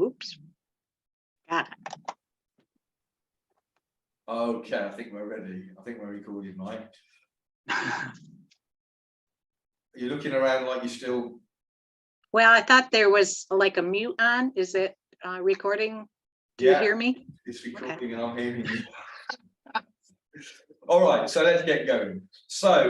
Oops. Got it. Okay, I think we're ready. I think we're recorded, Mike. You're looking around like you're still. Well, I thought there was like a mute on. Is it recording? Do you hear me? It's recording, okay. And I'm hearing you. All right, so let's get going. So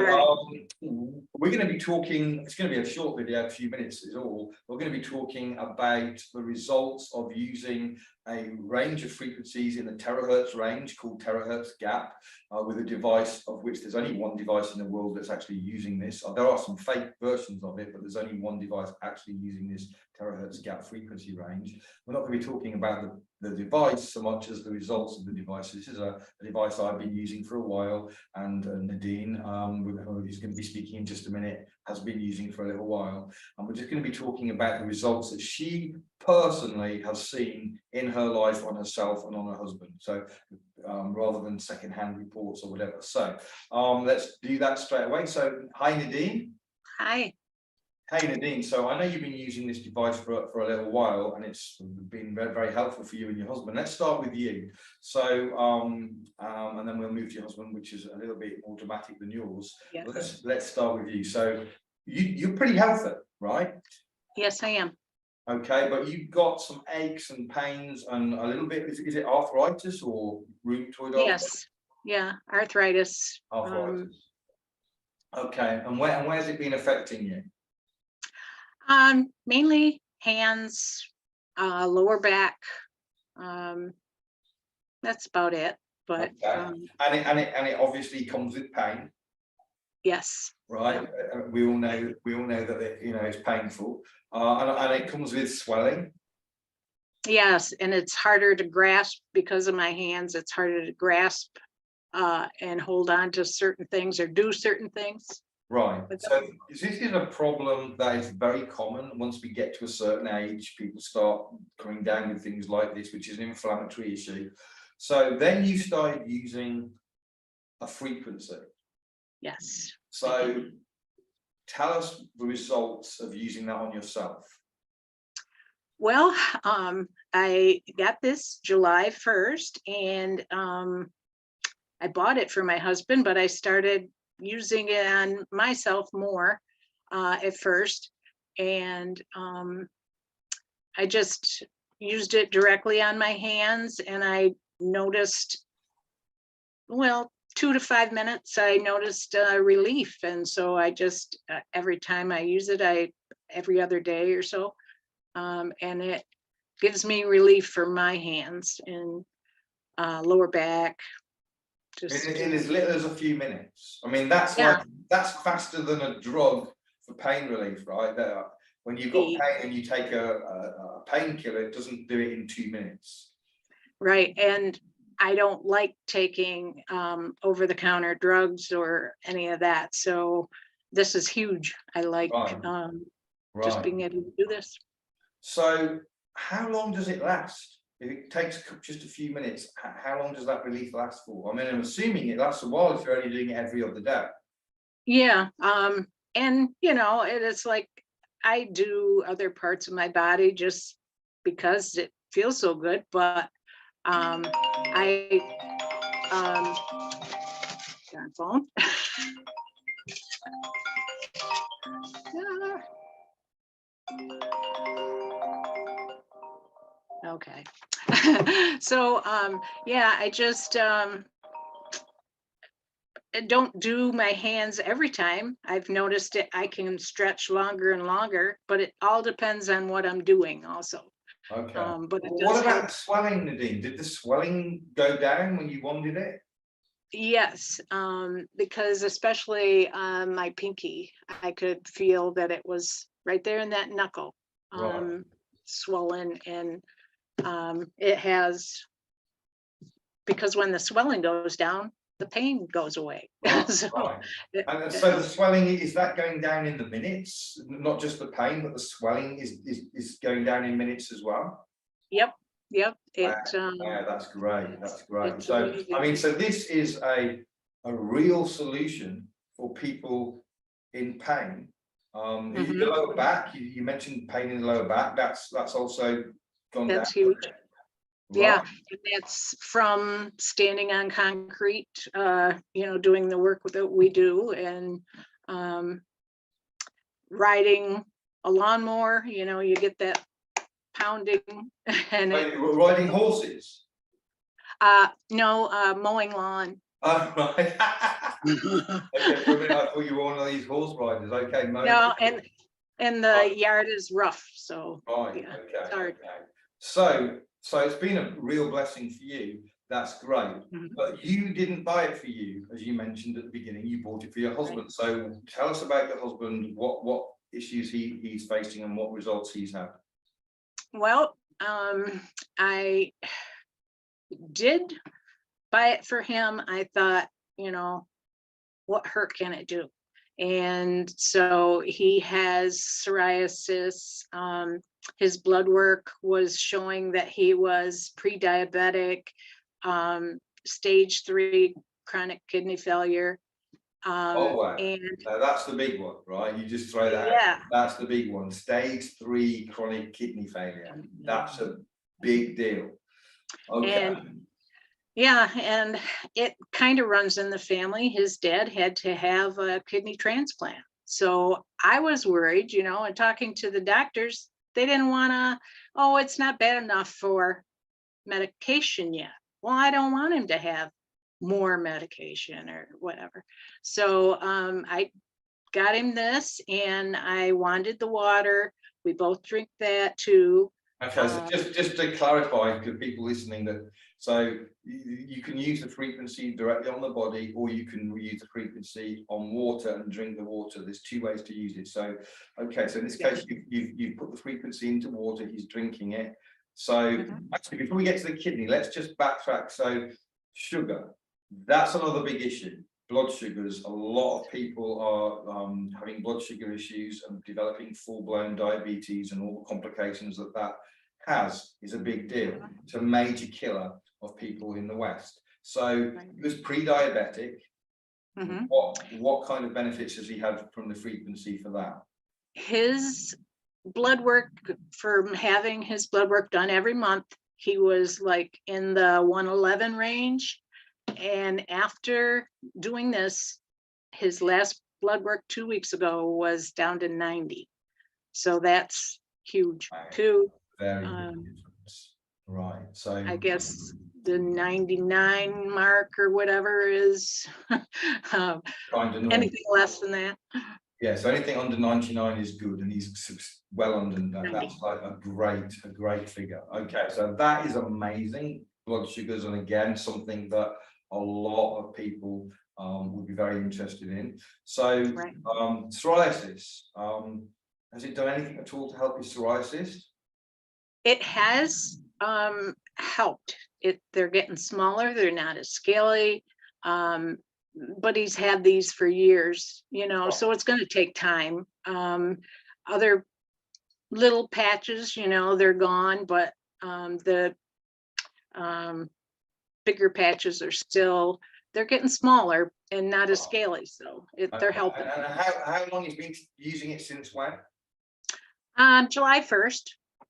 we're going to be talking, it's going to be a short video, a few minutes is all. We're going to be talking about the results of using a range of frequencies in the terahertz range called terahertz gap with a device of which there's only one device in the world that's actually using this. There are some fake versions of it, but there's only one device actually using this terahertz gap frequency range. We're not going to be talking about the device so much as the results of the device. This is a device I've been using for a while, and Nadine, who's going to be speaking in just a minute, has been using for a little while. And we're just going to be talking about the results that she personally has seen in her life on herself and on her husband. So rather than secondhand reports or whatever. So let's do that straight away. So hi, Nadine. Hi. Hey Nadine, so I know you've been using this device for a little while, and it's been very, very helpful for you and your husband. Let's start with you. So, and then we'll move to your husband, which is a little bit more dramatic than yours. Yes. Let's start with you. So, you're pretty healthy, right? Yes, I am. Okay, but you've got some aches and pains and a little bit. Is it arthritis or rheumatoid arthritis? Yes. Yeah, arthritis. Arthritis. Okay, and where's it been affecting you? Mainly hands, lower back. That's about it. But okay. And it obviously comes with pain. Yes. Right. Yeah. We all know that it's painful, and it comes with swelling. Yes, and it's harder to grasp because of my hands. It's harder to grasp and hold on to certain things or do certain things. Right. So this is a problem that is very common. Once we get to a certain age, people start coming down with things like this, which is an inflammatory issue. So then you started using a frequency. Yes. So tell us the results of using that on yourself. Well, I got this July 1st, and I bought it for my husband, but I started using it on myself more at first, and I just used it directly on my hands, and I noticed, well, 2 to 5 minutes, I noticed relief. And so I just every time I use it, every other day or so, and it gives me relief for my hands and lower back. Just in as little as a few minutes. I mean, that's that's faster than a drug for pain relief, right? When you've got pain and you take a painkiller, it doesn't do it in 2 minutes. Right, and I don't like taking over-the-counter drugs or any of that. So this is huge. I like just being able to do this. So how long does it last? If it takes just a few minutes, how long does that relief last for? I mean, I'm assuming it lasts a while if you're only doing it every other day. Yeah, and it is like I do other parts of my body just because it feels so good, but phone. Okay. So yeah, I just don't do my hands every time. I've noticed it, I can stretch longer and longer, but it all depends on what I'm doing also. Okay. But what about swelling, Nadine? Did the swelling go down when you wanted it? Yes, because especially my pinky, I could feel that it was right there in that knuckle, swollen, and it has, because when the swelling goes down, the pain goes away. And so the swelling, is that going down in the minutes? Not just the pain, but the swelling is going down in minutes as well? Yep. Yeah, that's great. That's great. So amazing. I mean, so this is a real solution for people in pain. The lower back, you mentioned pain in the lower back. That's also gone down. That's huge. Right. Yeah, and that's from standing on concrete, doing the work that we do, and riding a lawnmower, you get that pounding and Wait, riding horses. no, mowing lawn. Oh, right. Okay, for a minute I thought you were one of these horse riders. Okay, No, and the Right. yard is rough, so Right, yeah, okay, it's hard. okay. So it's been a real blessing for you. That's great. Mhm. But you didn't buy it for you, as you mentioned at the beginning. You bought it for your husband. So tell us about your husband. What issues he's facing and what results he's had. Well, I did buy it for him. I thought, what hurt can it do? And so he has psoriasis. His blood work was showing that he was pre-diabetic, stage 3 chronic kidney failure. Oh, wow. And That's the big one, right? You just throw that out. yeah, That's the big one. Stage 3 chronic kidney failure. That's a big deal. Okay. and yeah, and it kind of runs in the family. His dad had to have a kidney transplant. So I was worried, and talking to the doctors, they didn't want to, oh, it's not bad enough for medication yet. Well, I don't want him to have more medication or whatever. So I got him this, and I wanted the water. We both drink that too. Okay, so just to clarify, because people listening, that so you can use the frequency directly on the body, or you can use the frequency on water and drink the water. There's 2 ways to use it. So okay, so in this case, you've put the frequency into water. He's drinking it. So actually, before we get to the kidney, let's just backtrack. So sugar, that's another big issue. Blood sugars. A lot of people are having blood sugar issues and developing full-blown diabetes, and all the complications that has is a big deal. It's a major killer of people in the West. So he was pre-diabetic. What kind of benefits has he had from the frequency for that? His blood work, from having his blood work done every month, he was like in the 111 range. And after doing this, his last blood work 2 weeks ago was down to 90. So that's huge too. Very big difference. Right. So I guess the 99 mark or whatever is kind of anything less than that. Yeah, so anything under 99 is good, and he's well under that. 90. That's like a great figure. Okay, so that is amazing. Blood sugars, and again, something that a lot of people would be very interested in. So psoriasis, has it done anything at all to help his psoriasis? It has helped. They're getting smaller, they're not as scaly. But he's had these for years, so it's going to take time. Other little patches, they're gone, but the bigger patches are still, they're getting smaller and not as scaly, so they're helping. And how long has he been using it, since when? July 1st.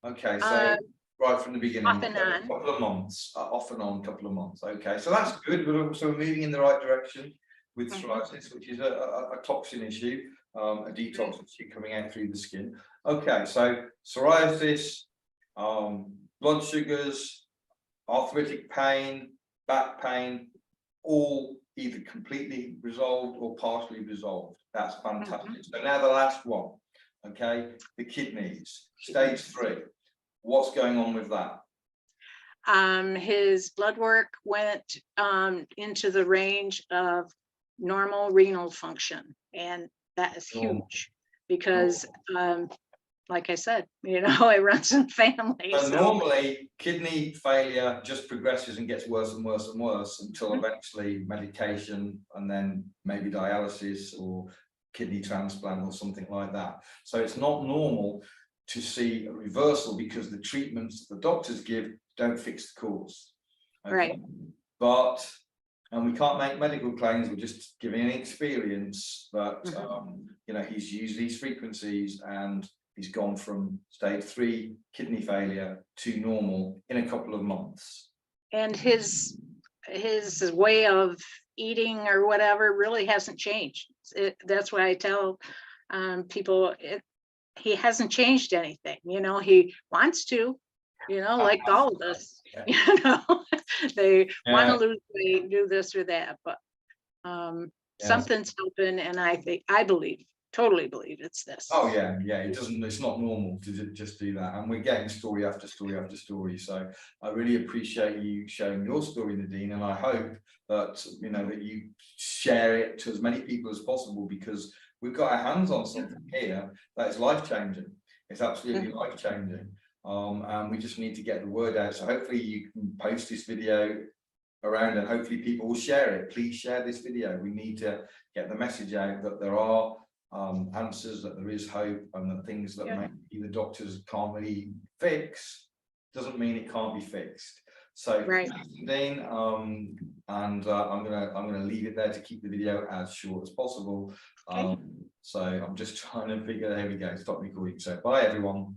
Okay, so right from the beginning, Off and on. a couple of months, off and on, couple of months. Okay, so that's good. So we're moving in the right direction with psoriasis, which is a toxin issue, a detox issue coming out through the skin. Okay, so psoriasis, blood sugars, arthritic pain, back pain, all either completely resolved or partially resolved. That's fantastic. So now the last one, okay, the kidneys, stage 3. What's going on with that? His blood work went into the range of normal renal function, and that is huge because like I said, it runs in family. So normally kidney failure just progresses and gets worse and worse and worse until eventually medication, and then maybe dialysis or kidney transplant or something like that. So it's not normal to see a reversal, because the treatments the doctors give don't fix the cause. Okay? Right. But, and we can't make medical claims, we're just giving an experience that, he's used these frequencies and He's gone from stage 3 kidney failure to normal in a couple of months. And his way of eating or whatever really hasn't changed. That's why I tell people he hasn't changed anything. You know, he wants to, you know, like all of us, you know, they want to lose weight, do this or that, but something's helping, and totally believe it's this. Oh yeah, it's not normal to just do that, and we're getting story after story after story. So I really appreciate you sharing your story, Nadine, and I hope that that you share it to as many people as possible, because we've got our hands on something here that is life-changing. It's absolutely life-changing, and we just need to get the word out. So hopefully you can post this video around, and hopefully people will share it. Please share this video. We need to get the message out that there are answers, that there is hope, and that things that maybe the doctors can't really fix doesn't mean it can't be fixed. So Dean, and I'm gonna leave it there to keep the video as short as possible. So I'm just trying to figure, there we go, stop recording. So bye everyone.